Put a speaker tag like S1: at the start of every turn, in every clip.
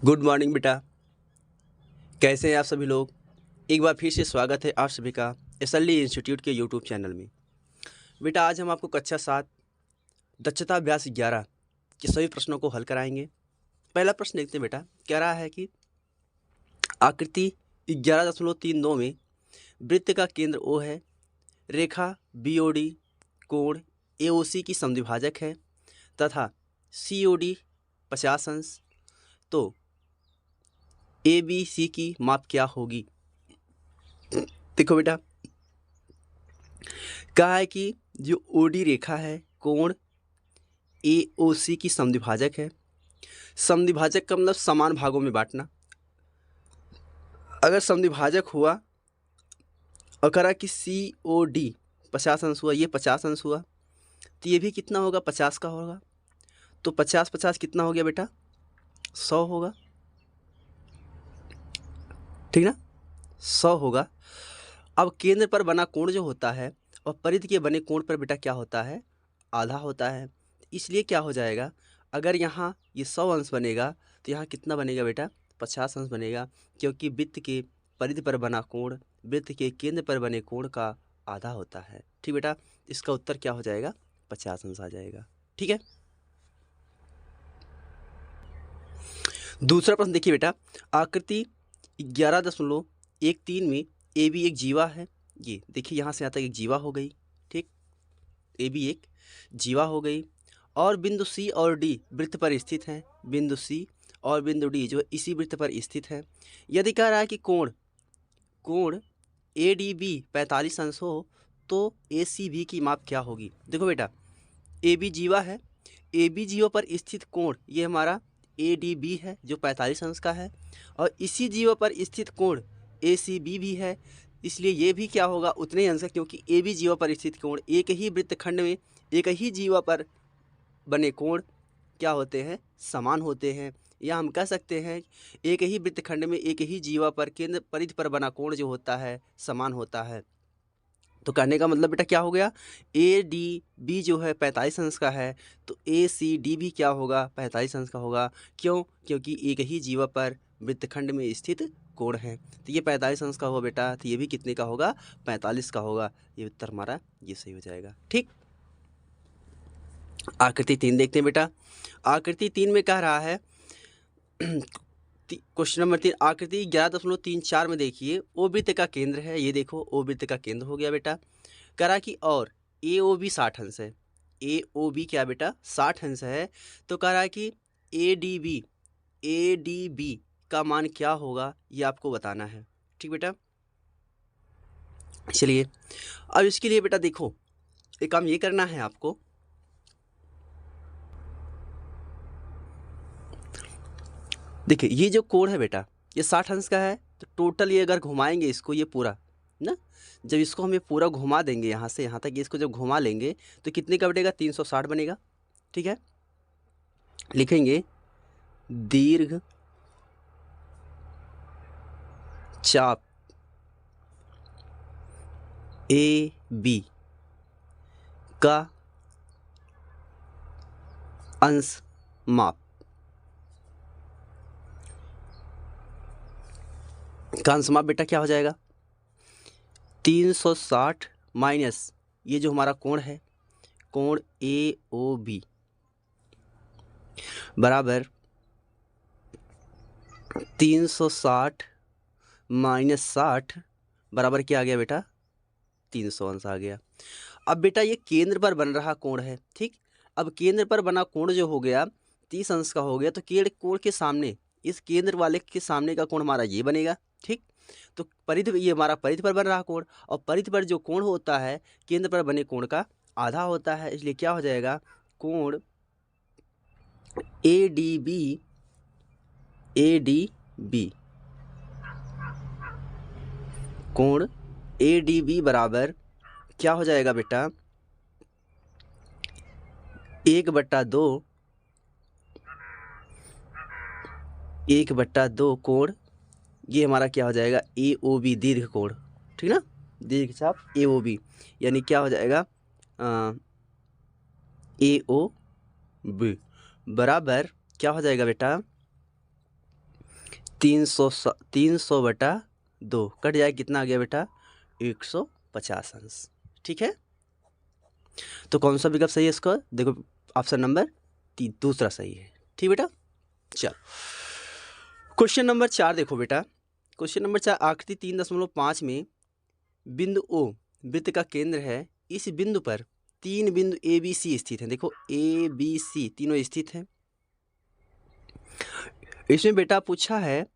S1: Good morning बेटा। कैसे हैं आप सभी लोग। एक बार फिर से स्वागत है आप सभी का एसएलडी इंस्टीट्यूट के यूट्यूब चैनल में। बेटा आज हम आपको कक्षा 7 दक्षता अभ्यास 11 के सभी प्रश्नों को हल कराएंगे। पहला प्रश्न देखते हैं बेटा। कह रहा है कि आकृति 11.39 में वृत्त का केंद्र O है, रेखा BOD कोण AOC की समद्विभाजक है तथा COD 50 अंश, तो ABC की माप क्या होगी। देखो बेटा, कहा है कि जो OD रेखा है कोण AOC की समद्विभाजक है। समद्विभाजक का मतलब समान भागों में बांटना। अगर समद्विभाजक हुआ और कहा कि COD 50 अंश हुआ, ये 50 अंश हुआ, तो ये भी कितना होगा, 50 का होगा। तो 50-50 कितना हो गया बेटा, 100 होगा, ठीक ना, 100 होगा। अब केंद्र पर बना कोण जो होता है और परिधि के बने कोण पर बेटा क्या होता है, आधा होता है। इसलिए क्या हो जाएगा, अगर यहाँ ये 100 अंश बनेगा तो यहाँ कितना बनेगा बेटा, 50 अंश बनेगा, क्योंकि वृत्त के परिधि पर बना कोण वृत्त के केंद्र पर बने कोण का आधा होता है। ठीक बेटा, इसका उत्तर क्या हो जाएगा, 50 अंश आ जाएगा। ठीक है। दूसरा प्रश्न देखिए बेटा, आकृति 11.13 में AB एक जीवा है। ये देखिए यहाँ से यहाँ तक एक जीवा हो गई, ठीक, AB एक जीवा हो गई और बिंदु C और D वृत्त पर स्थित हैं। बिंदु C और बिंदु D जो इसी वृत्त पर स्थित है। यदि कह रहा है कि कोण ADB 45 अंश हो तो ACB की माप क्या होगी। देखो बेटा, AB जीवा है, AB जीवा पर स्थित कोण ये हमारा ADB है जो 45 अंश का है, और इसी जीवा पर स्थित कोण ACB भी है। इसलिए ये भी क्या होगा, उतने ही अंश है, क्योंकि AB जीवा पर स्थित कोण एक ही वृत्तखंड में एक ही जीवा पर बने कोण क्या होते हैं, समान होते हैं। या हम कह सकते हैं एक ही वृत्तखंड में एक ही जीवा पर केंद्र परिधि पर बना कोण जो होता है समान होता है। तो कहने का मतलब बेटा क्या हो गया, ADB जो है 45 अंश का है तो ACD भी क्या होगा, 45 अंश का होगा। क्यों, क्योंकि एक ही जीवा पर वृत्तखंड में स्थित कोण है। तो ये 45 अंश का होगा बेटा, तो ये भी कितने का होगा, 45 का होगा। ये उत्तर हमारा ये सही हो जाएगा। ठीक। आकृति 3 देखते हैं बेटा। आकृति 3 में कह रहा है क्वेश्चन नंबर 3, आकृति 11.34 में देखिए, ओ वृत्त का केंद्र है। ये देखो ओ वृत्त का केंद्र हो गया बेटा। करा कि और AOB 60 अंश है। AOB क्या बेटा, 60 अंश है। तो कह रहा है कि ADB का मान क्या होगा, ये आपको बताना है। ठीक बेटा, चलिए अब इसके लिए बेटा देखो, एक काम ये करना है आपको, देखिए ये जो कोण है बेटा ये 60 अंश का है, तो टोटल ये अगर घुमाएंगे इसको, ये पूरा ना, जब इसको हम ये पूरा घुमा देंगे यहाँ से यहाँ तक, इसको जब घुमा लेंगे तो कितने का बनेगा, 360 बनेगा। ठीक है, लिखेंगे दीर्घ चाप AB का अंश माप का अंश माप बेटा क्या हो जाएगा, 360 माइनस ये जो हमारा कोण है कोण AOB बराबर 360 माइनस 60 बराबर क्या आ गया बेटा, 300 अंश आ गया। अब बेटा ये केंद्र पर बन रहा कोण है, ठीक। अब केंद्र पर बना कोण जो हो गया 30 अंश का हो गया, तो कोण के सामने, इस केंद्र वाले के सामने का कोण हमारा ये बनेगा। ठीक, तो परिधि, ये हमारा परिधि पर बन रहा कोण, और परिधि पर जो कोण होता है केंद्र पर बने कोण का आधा होता है। इसलिए क्या हो जाएगा, कोण ADB कोण ADB बराबर क्या हो जाएगा बेटा, 1/2 कोण, ये हमारा क्या हो जाएगा, AOB दीर्घ कोण, ठीक ना, दीर्घ चाप AOB, यानी क्या हो जाएगा AOB बराबर क्या हो जाएगा बेटा, 300 बटा 2 कट जाए, कितना आ गया बेटा 150 अंश। ठीक है, तो कौन सा विकल्प सही है इसका, देखो ऑप्शन नंबर 3 दूसरा सही है। ठीक बेटा, चल क्वेश्चन नंबर 4 देखो बेटा। क्वेश्चन नंबर 4 आकृति 3.5 में बिंदु O वृत्त का केंद्र है। इस बिंदु पर 3 बिंदु ए बी सी स्थित हैं। देखो ए बी सी तीनों स्थित हैं। इसमें बेटा पूछा है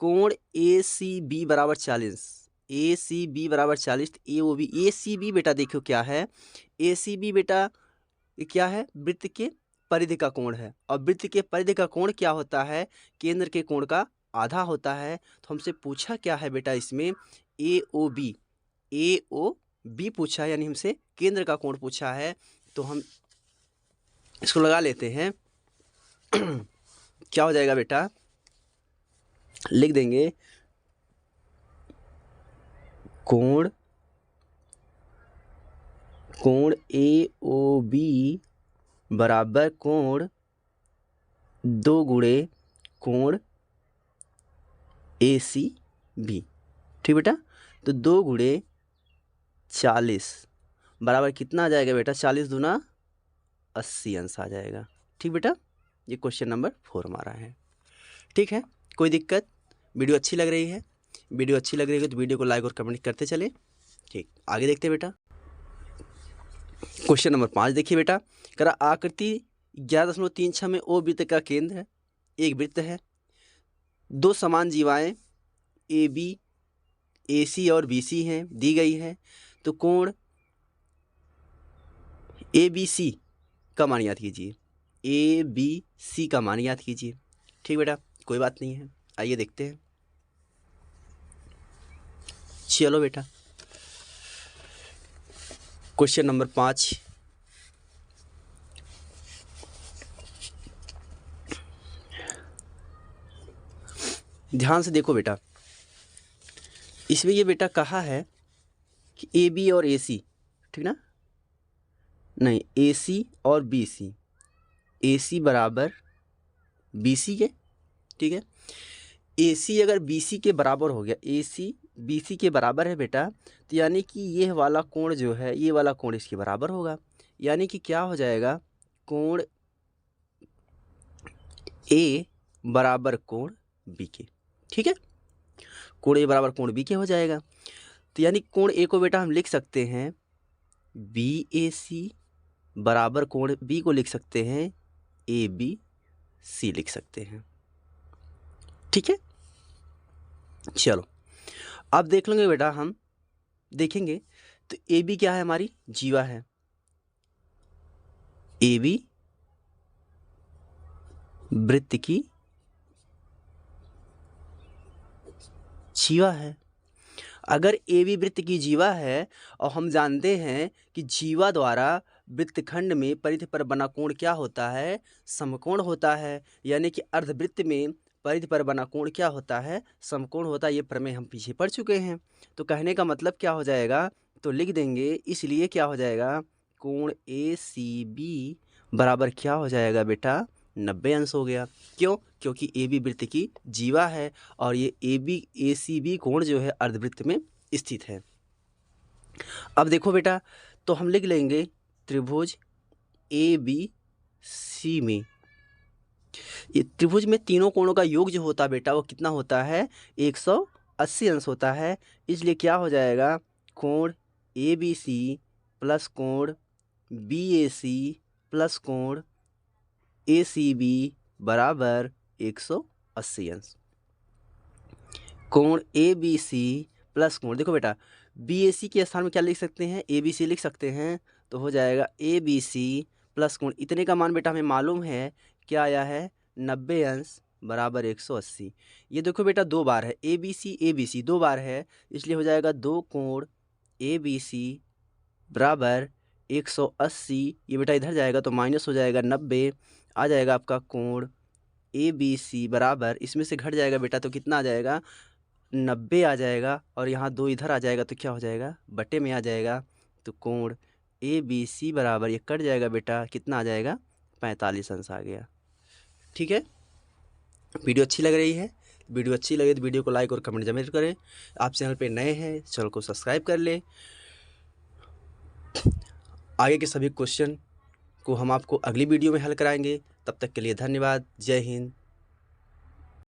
S1: कोण ए सी बी बराबर 40, ए सी बी बराबर 40, ए ओ बी, ए सी बी बेटा देखो क्या है, ए सी बी बेटा क्या है, वृत्त के परिधि का कोण है, और वृत्त के परिधि का कोण क्या होता है, केंद्र के कोण का आधा होता है। तो हमसे पूछा क्या है बेटा इसमें ए ओ बी पूछा है, यानी हमसे केंद्र का कोण पूछा है। तो हम इसको लगा लेते हैं क्या हो जाएगा बेटा, लिख देंगे कोण ए ओ बी बराबर कोण 2 गुणे कोण ए सी बी। ठीक बेटा, तो 2 गुणे 40 बराबर कितना आ जाएगा बेटा, 40 दूना 80 अंश आ जाएगा। ठीक बेटा, ये क्वेश्चन नंबर 4 हमारा है। ठीक है, कोई दिक्कत, वीडियो अच्छी लग रही है, वीडियो अच्छी लग रही है तो वीडियो को लाइक और कमेंट करते चले। ठीक, आगे देखते हैं बेटा। क्वेश्चन नंबर 5 देखिए बेटा, करा आकृति 11.36 में ओ वृत्त का केंद्र है, एक वृत्त है, 2 समान जीवाएं ए बी, ए सी और बी सी हैं, दी गई है। तो कोण ए बी सी का मान याद कीजिए, ए बी सी का मान याद कीजिए। ठीक बेटा, कोई बात नहीं है, आइए देखते हैं। चलो बेटा, क्वेश्चन नंबर 5 ध्यान से देखो बेटा। इसमें ये बेटा कहा है कि ए बी और ए सी, ठीक ना, नहीं ए सी और बी सी, ए सी बराबर बी सी के। ठीक है, ए सी अगर बी सी के बराबर हो गया, ए सी बी सी के बराबर है बेटा, तो यानी कि ये वाला कोण जो है, ये वाला कोण इसके बराबर होगा। यानी कि क्या हो जाएगा, कोण ए बराबर कोण बी के। ठीक है, कोण ए बराबर कोण बी के हो जाएगा। तो यानी कोण ए को बेटा हम लिख सकते हैं बी ए सी बराबर कोण बी को लिख सकते हैं ए बी सी लिख सकते हैं। ठीक है, चलो अब देख लेंगे बेटा, हम देखेंगे तो ए बी क्या है, हमारी जीवा है, ए बी वृत्त की जीवा है। अगर ए बी वृत्त की जीवा है और हम जानते हैं कि जीवा द्वारा वृत्तखंड में परिधि पर बना कोण क्या होता है, समकोण होता है। यानी कि अर्धवृत्त में परिधि पर बना कोण क्या होता है, समकोण होता है। ये प्रमेय हम पीछे पढ़ चुके हैं। तो कहने का मतलब क्या हो जाएगा, तो लिख देंगे, इसलिए क्या हो जाएगा, कोण ए सी बी बराबर क्या हो जाएगा बेटा 90 अंश हो गया। क्यों, क्योंकि ए बी वृत्त की जीवा है और ये A B A C B कोण जो है अर्धवृत्त में स्थित है। अब देखो बेटा, तो हम लिख लेंगे त्रिभुज ए बी सी में, ये त्रिभुज में तीनों कोणों का योग जो होता है बेटा वो कितना होता है, 180 अंश होता है। इसलिए क्या हो जाएगा, कोण ए बी सी प्लस कोण बी ए सी प्लस कोण ए सी बी बराबर 180 अंश। कोण ए बी सी प्लस कोण, देखो बेटा बी ए सी के स्थान में क्या लिख सकते हैं, ए बी सी लिख सकते हैं। तो हो जाएगा ए बी सी प्लस कोण, इतने का मान बेटा हमें मालूम है क्या आया है, 90 अंश बराबर 180। ये देखो बेटा 2 बार है, ए बी सी 2 बार है, इसलिए हो जाएगा 2 कोण ए बी सी बराबर 180। ये बेटा इधर जाएगा तो माइनस हो जाएगा 90, आ जाएगा आपका कोण ए बी सी बराबर, इसमें से घट जाएगा बेटा तो कितना आ जाएगा 90 आ जाएगा, और यहाँ 2 इधर आ जाएगा तो क्या हो जाएगा बटे में आ जाएगा। तो कोण ए बी सी बराबर ये कट जाएगा बेटा, कितना आ जाएगा 45 अंश आ गया। ठीक है, वीडियो अच्छी लग रही है वीडियो अच्छी लगे तो वीडियो को लाइक और कमेंट जरूर करें। आप चैनल पे नए हैं, चैनल को सब्सक्राइब कर लें। आगे के सभी क्वेश्चन को हम आपको अगली वीडियो में हल कराएंगे। तब तक के लिए धन्यवाद। जय हिंद।